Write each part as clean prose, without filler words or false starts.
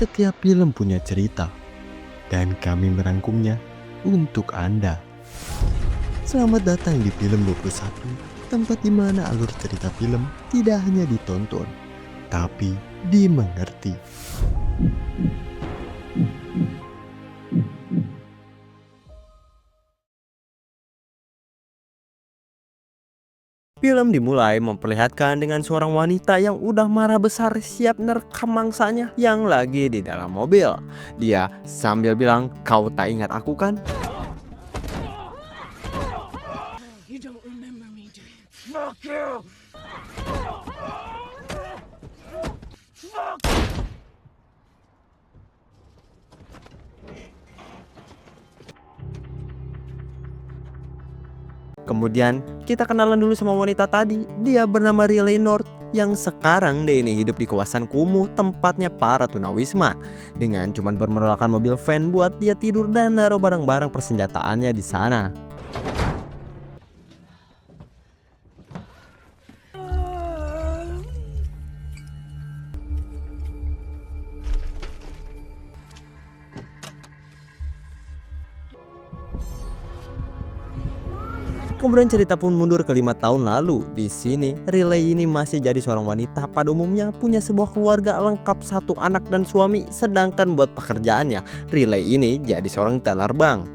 Setiap film punya cerita, dan kami merangkumnya untuk Anda. Selamat datang di Film 21, tempat di mana alur cerita film tidak hanya ditonton, tapi dimengerti. Film dimulai memperlihatkan dengan seorang wanita yang udah marah besar siap nerekam mangsanya yang lagi di dalam mobil. Dia sambil bilang, "Kau tak ingat aku kan?" You don't remember me, do you? Fuck you! Kemudian kita kenalan dulu sama wanita tadi. Dia bernama Riley North yang sekarang dia ini hidup di kawasan kumuh tempatnya para tunawisma. Dengan cuman bermodalkan mobil van buat dia tidur dan naruh barang-barang persenjataannya di sana. Kemudian cerita pun mundur ke 5 tahun lalu. Di sini, Riley ini masih jadi seorang wanita pada umumnya, punya sebuah keluarga lengkap, 1 anak dan suami. Sedangkan buat pekerjaannya, Riley ini jadi seorang teller bank.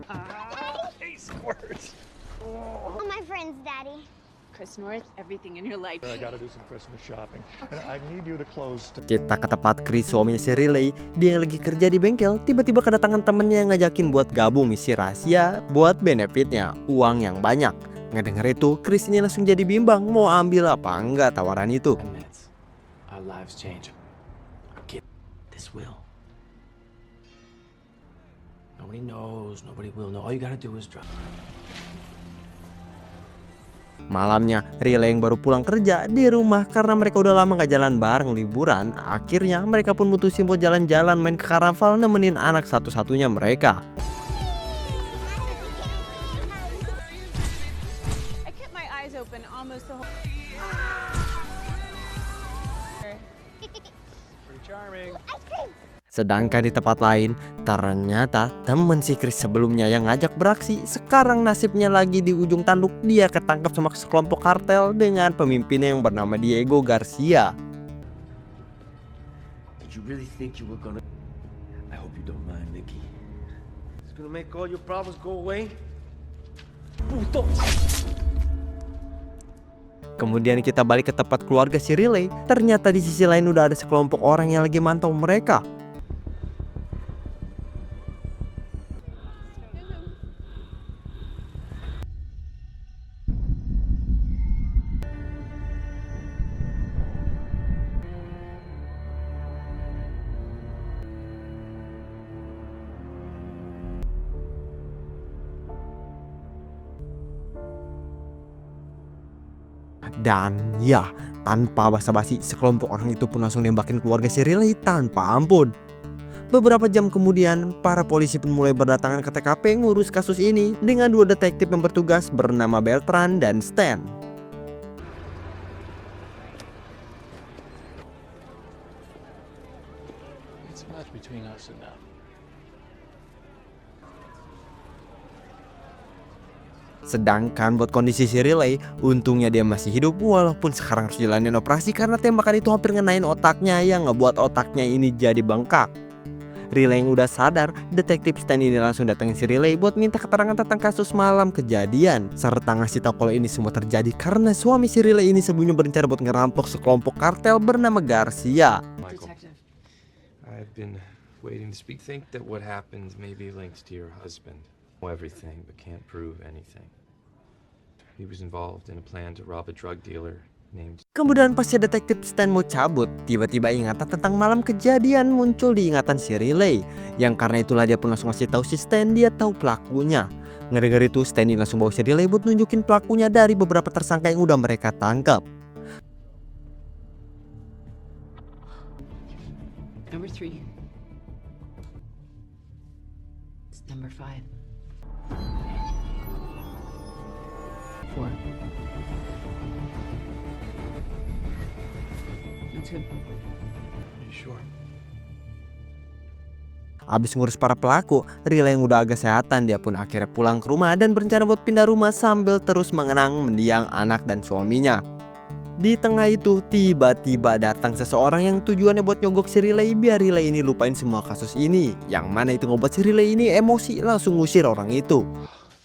All my friends, Daddy. Chris North, everything in your life. I gotta do some Christmas shopping. And I need you to close. Kita ke tempat Chris, suaminya si Riley. Dia lagi kerja di bengkel. Tiba-tiba kedatangan temennya yang ngajakin buat gabung misi rahasia buat benefitnya, uang yang banyak. Ngedenger itu, Chris ini langsung jadi bimbang mau ambil apa enggak tawaran itu. minutes. Our lives change. Get this will. Nobody knows, nobody will know. All you gotta do is drop. Malamnya, Riley yang baru pulang kerja di rumah karena mereka udah lama gak jalan bareng liburan. Akhirnya mereka pun mutusin buat jalan-jalan main ke karnaval nemenin anak satu-satunya mereka. I kept my eyes open almost the whole. Pretty charming. Ice cream. Sedangkan di tempat lain, ternyata temen si Chris sebelumnya yang ngajak beraksi sekarang nasibnya lagi di ujung tanduk. Dia ketangkap sama sekelompok kartel dengan pemimpinnya yang bernama Diego Garcia. Did you really think you were gonna? I hope you don't mind, Mickey. It's gonna make all your problems go away. Puto. Kemudian kita balik ke tempat keluarga si Riley. Ternyata di sisi lain udah ada sekelompok orang yang lagi mantau mereka. Dan ya, tanpa basa-basi, sekelompok orang itu pun langsung nembakin keluarga si Riley tanpa ampun. Beberapa jam kemudian, para polisi pun mulai berdatangan ke TKP ngurus kasus ini dengan 2 detektif yang bertugas bernama Beltran dan Stan. It's much between us and them. Sedangkan buat kondisi si Riley, untungnya dia masih hidup walaupun sekarang harus jalanin operasi karena tembakan itu hampir ngenain otaknya yang ngebuat otaknya ini jadi bengkak. Riley yang udah sadar, detektif Stan ini langsung datengin si Riley buat minta keterangan tentang kasus malam kejadian, serta ngasih tahu kalau ini semua terjadi karena suami si Riley ini sebelumnya berencana buat ngerampok sekelompok kartel bernama Garcia. Michael, Detective. I've been waiting to speak. Think that what happened may be linked to your husband. Know everything, but can't prove anything. He was involved in a plan to rob a drug dealer named. Kemudian pas si detektif Stan mau cabut, tiba-tiba ingatan tentang malam kejadian muncul di ingatan si Riley. Yang karena itulah dia pun langsung ngasih tahu si Stan dia tahu pelakunya. Ngedengar itu, Stan ini langsung bawa si Riley buat nunjukin pelakunya dari beberapa tersangka yang udah mereka tangkap. Number 3. It's number 5. 4. That's him. Are you sure? Abis ngurus para pelaku, Riley yang udah agak sehatan, dia pun akhirnya pulang ke rumah dan berencana buat pindah rumah sambil terus mengenang mendiang anak dan suaminya. Di tengah itu, tiba-tiba datang seseorang yang tujuannya buat nyogok si Riley biar Riley ini lupain semua kasus ini. Yang mana itu ngebuat si Riley ini emosi, langsung ngusir orang itu.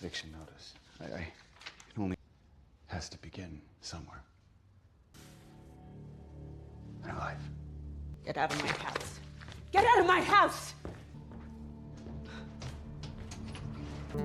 Eviction notice. I it only has to begin somewhere. My life. Get out of my house. Get out of my house!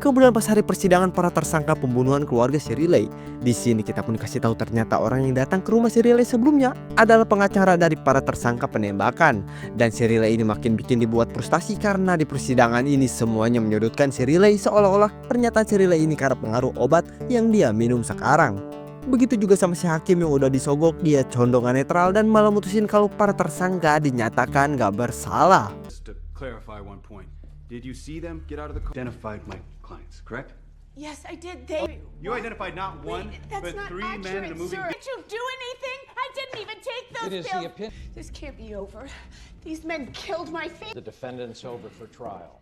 Kemudian pas hari persidangan para tersangka pembunuhan keluarga si Riley, di sini kita pun kasih tahu ternyata orang yang datang ke rumah si Riley sebelumnya adalah pengacara dari para tersangka penembakan. Dan si Riley ini makin bikin dibuat frustasi karena di persidangan ini semuanya menyudutkan si Riley seolah-olah pernyataan si Riley ini karena pengaruh obat yang dia minum sekarang. Begitu juga sama si hakim yang udah disogok, dia condongan netral dan malah mutusin kalau para tersangka dinyatakan gak bersalah. Just to clarify one point. Did you see them get out of the car? Identified my clients, correct? Yes, I did. They. You identified not one, Wait, that's but not 3 men in a accurate, moving sir. Did you do anything? I didn't even take those It is pills. the opinion. This can't be over. These men killed my family. The defendant's over for trial.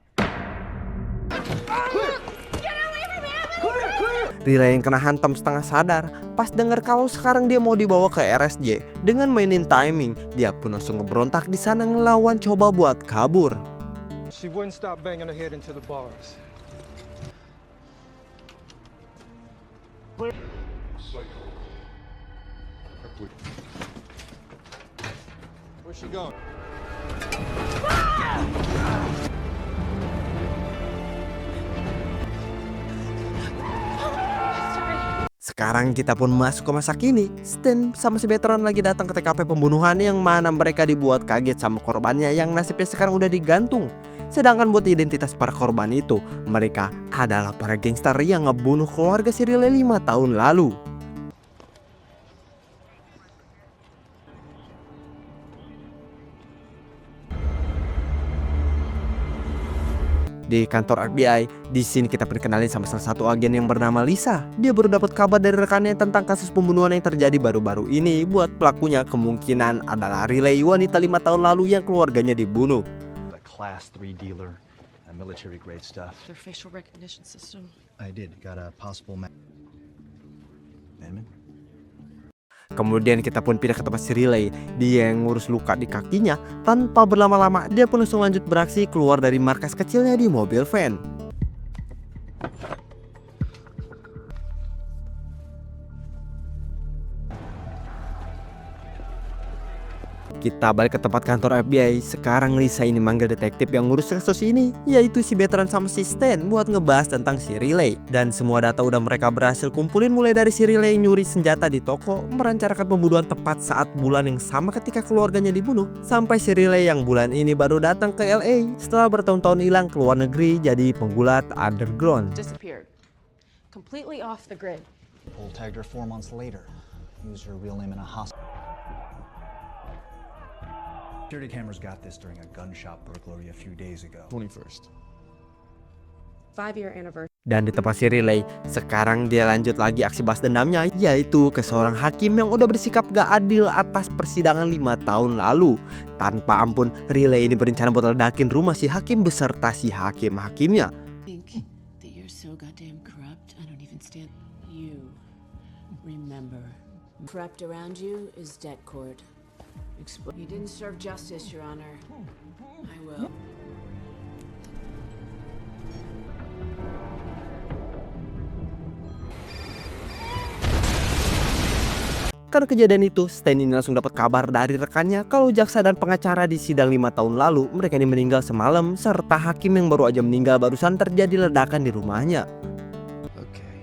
Get away from me! I'm Riley yang kena hantam setengah sadar pas dengar kalau sekarang dia mau dibawa ke RSJ. Dengan mainin timing, dia pun langsung ngeberontak di sana ngelawan coba buat kabur. She wouldn't stop banging her head into the bars. Where's she going? Sekarang kita pun masuk ke masa kini. Stan sama si veteran lagi datang ke TKP pembunuhan yang mana mereka dibuat kaget sama korbannya yang nasibnya sekarang udah digantung. Sedangkan buat identitas para korban itu, mereka adalah para gangster yang ngebunuh keluarga si Riley 5 tahun lalu. Di kantor FBI, di sini kita perkenalin sama salah satu agen yang bernama Lisa. Dia baru dapat kabar dari rekannya tentang kasus pembunuhan yang terjadi baru-baru ini. Buat pelakunya kemungkinan adalah Riley, wanita 5 tahun lalu yang keluarganya dibunuh. A class 3 dealer, military grade stuff. Their facial recognition system. I did. Got a possible amendment. Kemudian kita pun pindah ke tempat si Riley. Dia yang ngurus luka di kakinya. Tanpa berlama-lama, dia pun langsung lanjut beraksi keluar dari markas kecilnya di mobil van. Kita balik ke tempat kantor FBI. Sekarang Lisa ini manggil detektif yang ngurus kasus ini, yaitu si veteran sama si Stan, buat ngebahas tentang si Riley. Dan semua data udah mereka berhasil kumpulin, mulai dari si Riley yang nyuri senjata di toko, merencanakan pembunuhan tepat saat bulan yang sama ketika keluarganya dibunuh, sampai si Riley yang bulan ini baru datang ke LA setelah bertahun-tahun hilang ke luar negeri jadi penggulat underground. Disappeared. Completely off the grid. Pole tagged her 4 months later. Used her real name in a hospital. Security cameras got this during a gun shop burglary a few days ago. 21st. 5-year anniversary. Dan di tempat si Riley, sekarang dia lanjut lagi aksi balas dendamnya, yaitu ke seorang hakim yang udah bersikap gak adil atas persidangan 5 tahun lalu. Tanpa ampun, Riley ini berencana buat ledakin rumah si hakim beserta si hakim-hakimnya. Think that you're so goddamn corrupt. I don't even stand. You remember, wrapped around you is debt cord. You didn't serve justice, Your Honor. I will. Karena kejadian itu, Stan ini langsung dapat kabar dari rekannya kalau jaksa dan pengacara di sidang 5 tahun lalu mereka ini meninggal semalam, serta hakim yang baru aja meninggal barusan terjadi ledakan di rumahnya. Okay.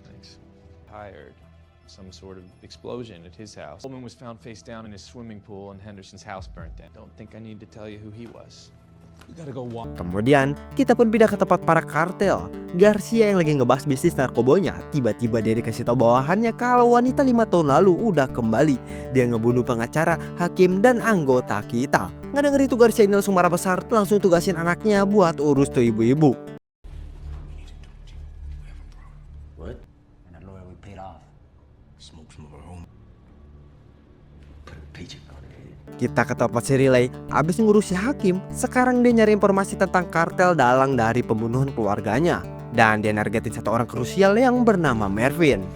Thanks. Hired. Some sort of explosion at his house. Coleman was found face down in his swimming pool and Henderson's house burnt down. Don't think I need to tell you who he was. You gotta go walk. Kemudian, kita pun pindah ke tempat para kartel. Garcia yang lagi ngebahas bisnis narkobonya, tiba-tiba dia dikasih tahu bawahannya kalau wanita 5 tahun lalu udah kembali. Dia ngebunuh pengacara, hakim, dan anggota kita. Nggak denger itu, Garcia ini langsung marah besar, langsung tugasin anaknya buat urus tuh ibu-ibu. What? And that lawyer we paid off. Smoke some of our home. Put a paycheck on her head. Kita ke tempat si Riley, abis ngurusi Hakim, sekarang dia nyari informasi tentang kartel dalang dari pembunuhan keluarganya. Dan dia nargetin satu orang krusial yang bernama Mervyn. Oh,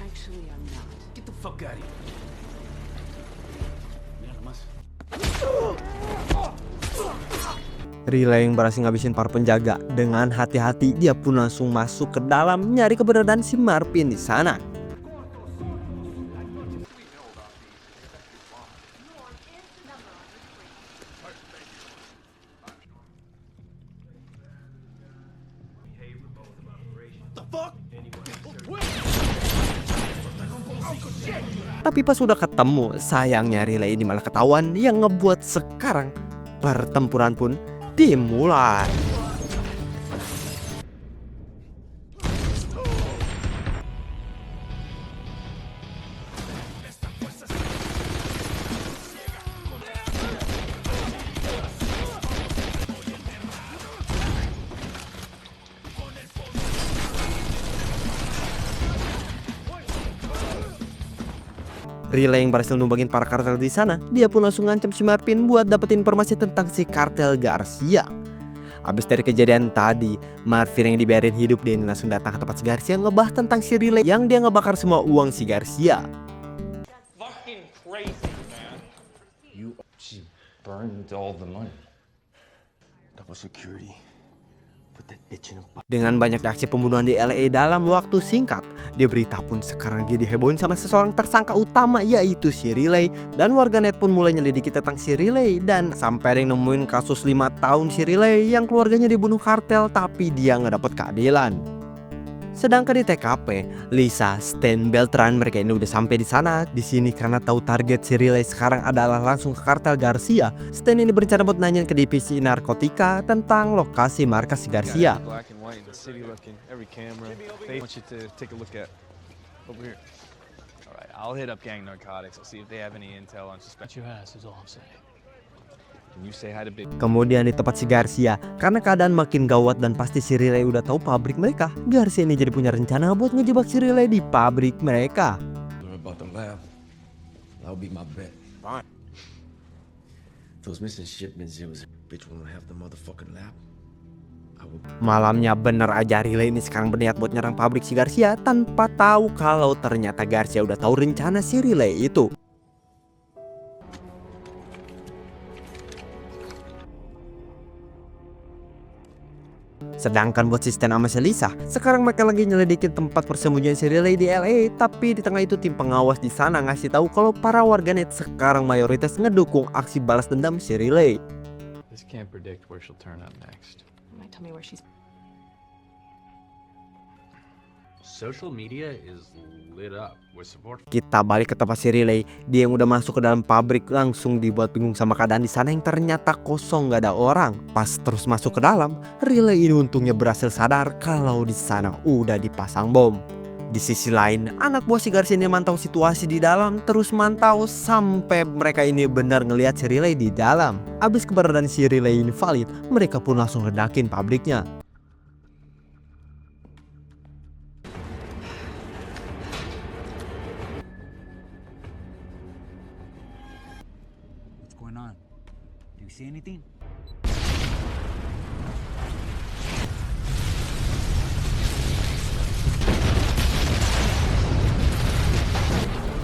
actually, I'm not. Get the fuck out of here. Riley yang berhasil ngabisin para penjaga. Dengan hati-hati dia pun langsung masuk ke dalam nyari keberadaan si Marvin di sana. Tapi pas udah ketemu, sayangnya Riley ini malah ketahuan, yang ngebuat sekarang pertempuran pun dimulai. Riley yang berhasil numbangin para kartel di sana, dia pun langsung ngancam si Marvin buat dapetin informasi tentang si kartel Garcia. Abis dari kejadian tadi, Marvin yang dibiarin hidup, dia langsung datang ke tempat si Garcia ngebahas tentang si Riley yang dia ngebakar semua uang si Garcia. Fucking crazy, man. She burned all the money. Double security. Put that bitch in a box. Dengan banyak aksi pembunuhan di LA dalam waktu singkat, dia berita pun sekarang dia dihebohin sama seseorang tersangka utama, yaitu si Riley. Dan warganet pun mulai nyelidiki tentang si Riley, dan sampai ada yang nemuin kasus 5 tahun si Riley yang keluarganya dibunuh kartel tapi dia nggak dapet keadilan. Sedangkan di TKP, Lisa, Stan, Beltran mereka ini udah sampai di sana. Di sini karena tahu target si Riley sekarang adalah langsung ke kartel Garcia, Stan ini berencana buat nanyain ke divisi narkotika tentang lokasi markas si Garcia. Black and white, the city looking, every camera. They want you to take a look at over here. All right, I'll hit up Gang Narcotics. I'll see if they have any intel on suspect. Your ass is all I'm saying. Can you say hi to Big? Kemudian di tempat si Garcia, karena keadaan makin gawat dan pasti si Riley udah tahu pabrik mereka, Garcia ini jadi punya rencana buat ngejebak si Riley di pabrik mereka. Learn about the lab. That'll be my bet. Fine. Those missing shipments, it was bitch won't have the motherfucking lab. Malamnya bener aja Riley ini sekarang berniat buat nyerang pabrik si Garcia tanpa tahu kalau ternyata Garcia udah tahu rencana si Riley itu. Sedangkan buat si Stan sama si Lisa, sekarang mereka lagi nyelidikin tempat persembunyian si Riley di LA. Tapi di tengah itu tim pengawas di sana ngasih tahu kalau para warganet sekarang mayoritas ngedukung aksi balas dendam si Riley. This can't predict where she'll turn up next. Might tell me where she's. Social media is lit up with support. Kita balik ke tempat si Riley, dia yang udah masuk ke dalam pabrik langsung dibuat bingung sama keadaan di sana yang ternyata kosong, gak ada orang. Pas terus masuk ke dalam, Riley ini untungnya berhasil sadar kalau di sana udah dipasang bom. Di sisi lain, anak buah si Garcia ini mantau situasi di dalam, terus mantau sampai mereka ini benar ngelihat si Riley di dalam. Abis keberadaan si Riley ini valid, mereka pun langsung ledakin pabriknya. What's going on? Do you see anything?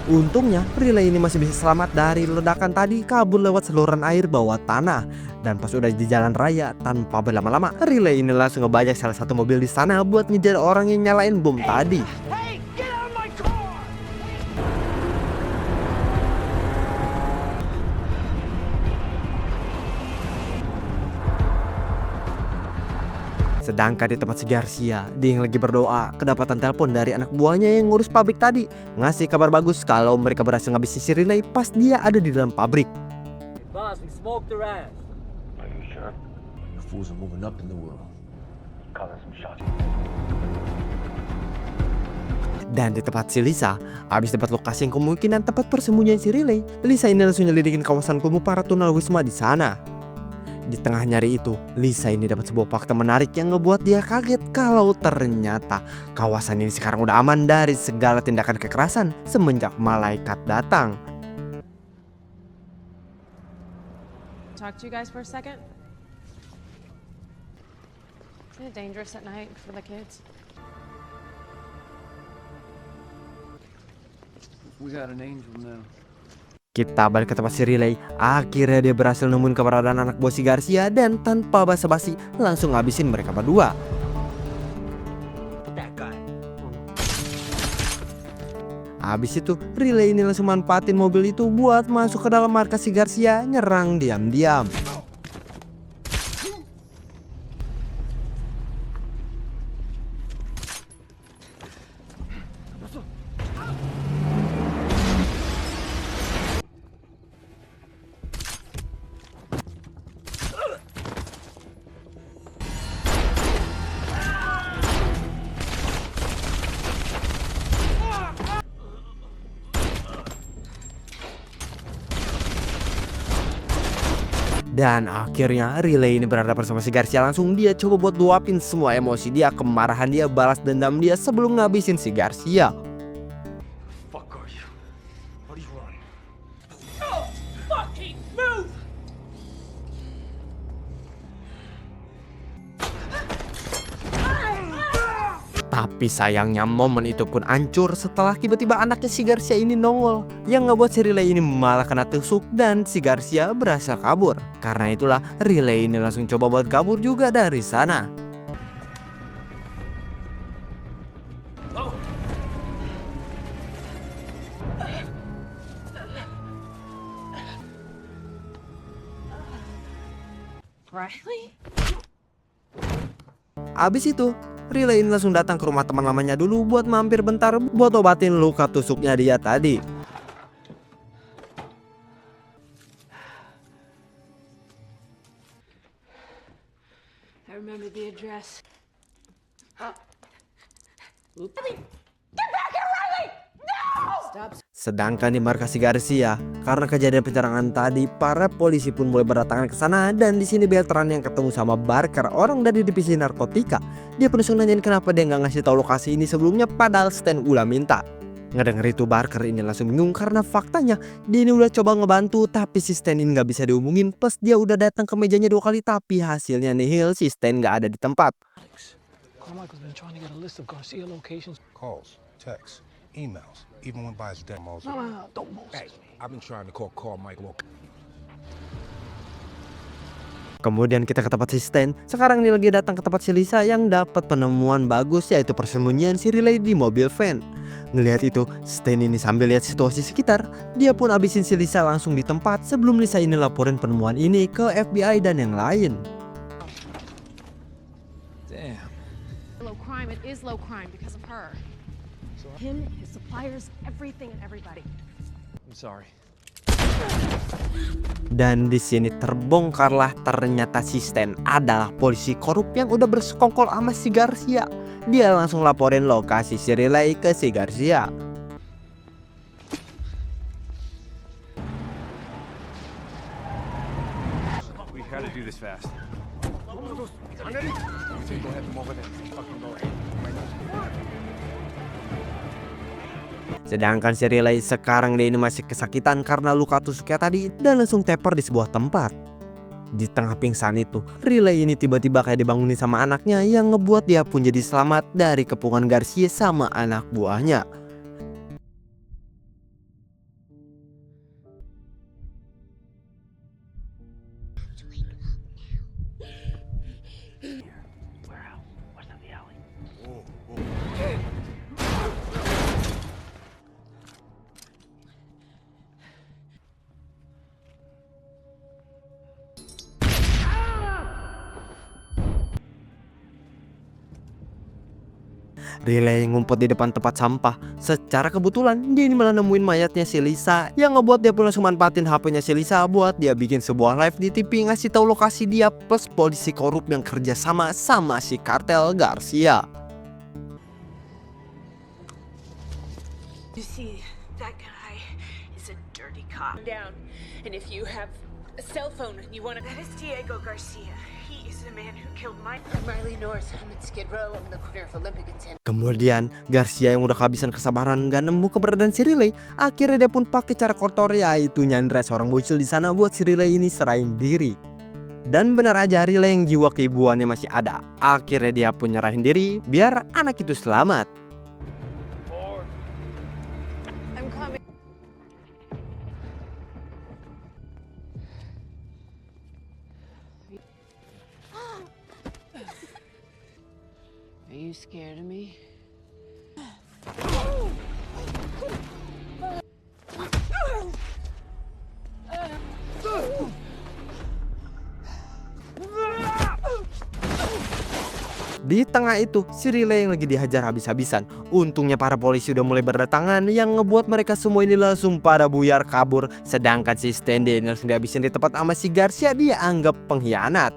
Untungnya Riley ini masih bisa selamat dari ledakan tadi, kabur lewat saluran air bawah tanah. Dan pas udah di jalan raya, tanpa berlama-lama Riley ini langsung ngebajak salah satu mobil di sana buat ngejar orang yang nyalain bom tadi. Sedangkan di tempat si Garcia, dia yang lagi berdoa, kedapatan telepon dari anak buahnya yang ngurus pabrik tadi, ngasih kabar bagus kalau mereka berhasil ngabisin si Riley pas dia ada di dalam pabrik. Boss, we smoked their ass. Are you sure? The fools are moving up in the world. Calling some shots. Dan di tempat si Lisa, habis dapat lokasi yang kemungkinan tempat persembunyian si Riley, Lisa ini langsung nyelidikin kawasan kumuh para tunawisma di sana. Di tengah nyari itu, Lisa ini dapat sebuah fakta menarik yang ngebuat dia kaget kalau ternyata kawasan ini sekarang udah aman dari segala tindakan kekerasan semenjak malaikat datang. Talk to you guys for a second. Isn't it dangerous at night for the kids? We got an angel now. Kita balik ke tempat si Riley. Akhirnya dia berhasil nemuin keberadaan anak buah si Garcia dan tanpa basa-basi langsung ngabisin mereka berdua. Habis itu Riley ini langsung manfaatin mobil itu buat masuk ke dalam markas si Garcia, nyerang diam-diam. Dan akhirnya Riley ini berada bersama si Garcia. Langsung dia coba buat luapin semua emosi dia, kemarahan dia, balas dendam dia sebelum ngabisin si Garcia. Fuck are you? What do you want? Fucking move! Tapi sayangnya momen itu pun hancur setelah tiba-tiba anaknya si Garcia ini nongol, yang ngebuat si Riley ini malah kena tusuk dan si Garcia berhasil kabur. Karena itulah Riley ini langsung coba buat kabur juga dari sana. Riley? Abis itu Riley ini langsung datang ke rumah teman lamanya dulu buat mampir bentar buat obatin luka tusuknya dia tadi. I remember the address. Sedangkan di markas si Garcia, karena kejadian penyerangan tadi, para polisi pun mulai berdatangan ke sana dan di sini Beltran yang ketemu sama Barker, orang dari divisi narkotika. Dia pun langsung nanyain kenapa dia nggak ngasih tahu lokasi ini sebelumnya, padahal Stan udah minta. Ngedenger itu Barker ini langsung bingung karena faktanya dia ini udah coba ngebantu tapi si Stan ini nggak bisa dihubungin. Plus dia udah datang ke mejanya 2 kali tapi hasilnya nihil, si Stan nggak ada di tempat. Carmichael's been trying to get a list of Garcia locations. Calls, texts, emails, even went by his demos. No, don't boast. Hey, I've been trying to call Carmichael. Kemudian kita ke tempat si Stan. Sekarang ini lagi datang ke tempat si Lisa yang dapat penemuan bagus, yaitu persembunyian si Riley di mobil van. Ngelihat itu, Stan ini sambil lihat situasi sekitar, dia pun abisin si Lisa langsung di tempat sebelum Lisa ini laporin penemuan ini ke FBI dan yang lain. Damn. Low crime, it is low crime because of her. Him, his suppliers, everything and everybody. I'm sorry. Dan di sini terbongkarlah ternyata si Stan adalah polisi korup yang udah bersekongkol sama si Garcia. Dia langsung laporin lokasi si Riley ke si Garcia. We gotta do this fast. Sedangkan si Riley sekarang dia ini masih kesakitan karena luka tusuknya tadi dan langsung teper di sebuah tempat. Di tengah pingsan itu, Riley ini tiba-tiba kayak dibangunin sama anaknya yang ngebuat dia pun jadi selamat dari kepungan Garcia sama anak buahnya. Riley ngumpet di depan tempat sampah. Secara kebetulan dia ini malah nemuin mayatnya si Lisa, yang ngebuat dia pun langsung manfaatin HP-nya si Lisa buat dia bikin sebuah live di TV ngasih tahu lokasi dia plus polisi korup yang kerja sama si kartel Garcia. You see, that guy is a dirty cop. Down. And if you have A cell phone. You want to? That is Diego Garcia. He is the man who killed my. I'm Riley North. I'm in Skid Row. I'm in the corner of Olympic and San. Kemudian Garcia yang udah kehabisan kesabaran gak nemu keberadaan si Riley, akhirnya dia pun pakai cara kotor, yaitu nyandra seorang bocil di sana buat si Riley ini serahin diri. Dan benar aja, Riley yang jiwa keibuannya masih ada. Akhirnya dia pun nyerahin diri biar anak itu selamat. I'm coming. Are you scared of me? Di tengah itu, si Riley yang lagi dihajar habis-habisan. Untungnya para polisi udah mulai berdatangan yang ngebuat mereka semua ini langsung pada buyar kabur. Sedangkan si Stanley ini langsung dihabisin di tempat sama si Garcia, dia anggap pengkhianat.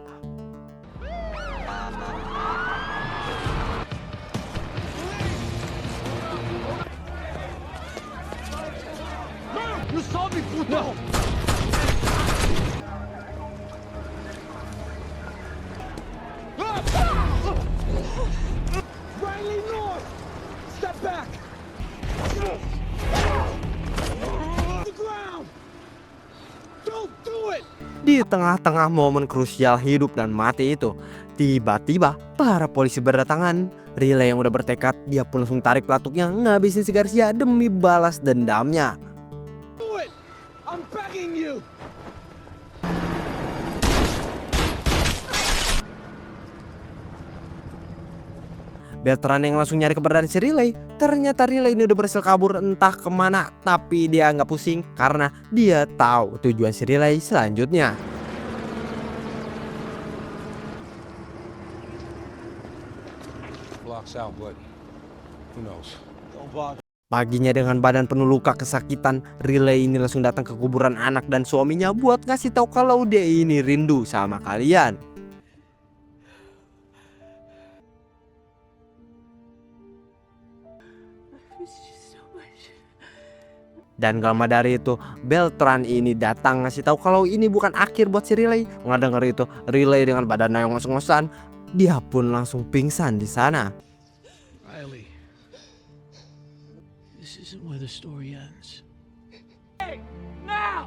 You saw me, puto! Riley North! Step back! The ground! Don't do it! Di tengah-tengah momen krusial hidup dan mati itu, tiba-tiba para polisi berdatangan. Riley yang udah bertekad, dia pun langsung tarik pelatuknya ngabisin si Garcia demi balas dendamnya. Do it! I'm begging you! Beltran yang langsung nyari keberadaan si Riley. Ternyata Riley ini udah berhasil kabur entah kemana. Tapi dia nggak pusing karena dia tahu tujuan si Riley selanjutnya. Blocks out, but who knows? Don't bother. Paginya dengan badan penuh luka kesakitan, Riley ini langsung datang ke kuburan anak dan suaminya buat ngasih tahu kalau dia ini rindu sama kalian. Dan gak lama dari itu, Beltran ini datang ngasih tahu kalau ini bukan akhir buat si Riley. Nggak denger itu, Riley dengan badannya yang ngos-ngosan, dia pun langsung pingsan di sana. Riley, this isn't where the story ends. Hey, now!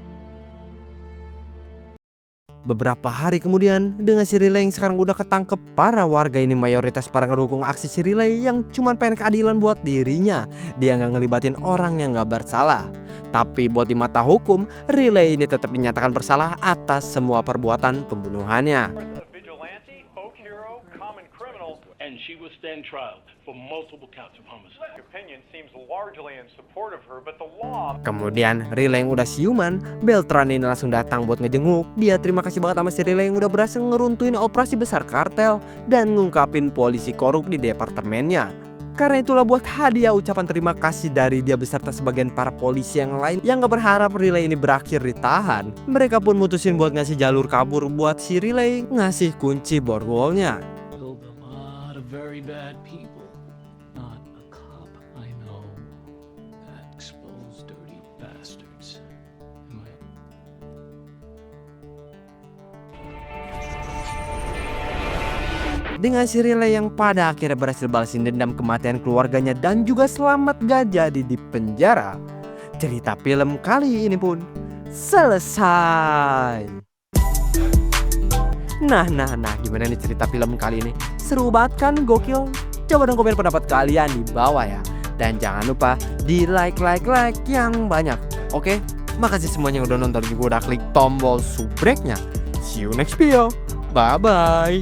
Beberapa hari kemudian, dengan si Riley yang sekarang udah ketangkep, para warga ini mayoritas para ngedukung aksi si Riley yang cuman pengen keadilan buat dirinya. Dia nggak ngelibatin orang yang nggak bersalah. Tapi buat di mata hukum, Riley ini tetap dinyatakan bersalah atas semua perbuatan pembunuhannya. And she will stand trial for multiple counts of homicide. Opinion seems largely in support of her, but the law. Kemudian Riley yang udah siuman, Beltran ini langsung datang buat ngejenguk. Dia terima kasih banget sama si Riley yang udah berhasil ngeruntuhin operasi besar kartel dan ngungkapin polisi korup di departemennya. Karena itulah buat hadiah ucapan terima kasih dari dia beserta sebagian para polisi yang lain yang gak berharap Riley ini berakhir ditahan. Mereka pun mutusin buat ngasih jalur kabur buat si Riley, ngasih kunci borgolnya. Very bad people. Not a cop I know that expose dirty bastards. Am I? Dengan si Riley yang pada akhirnya berhasil balasin dendam kematian keluarganya dan juga selamat gak jadi di penjara, cerita film kali ini pun selesai. Nah, gimana nih cerita film kali ini? Seru banget kan, gokil? Coba dong komen pendapat kalian di bawah ya. Dan jangan lupa di like yang banyak. Oke? Makasih semuanya yang udah nonton juga udah klik tombol subscribe-nya. See you next video. Bye-bye.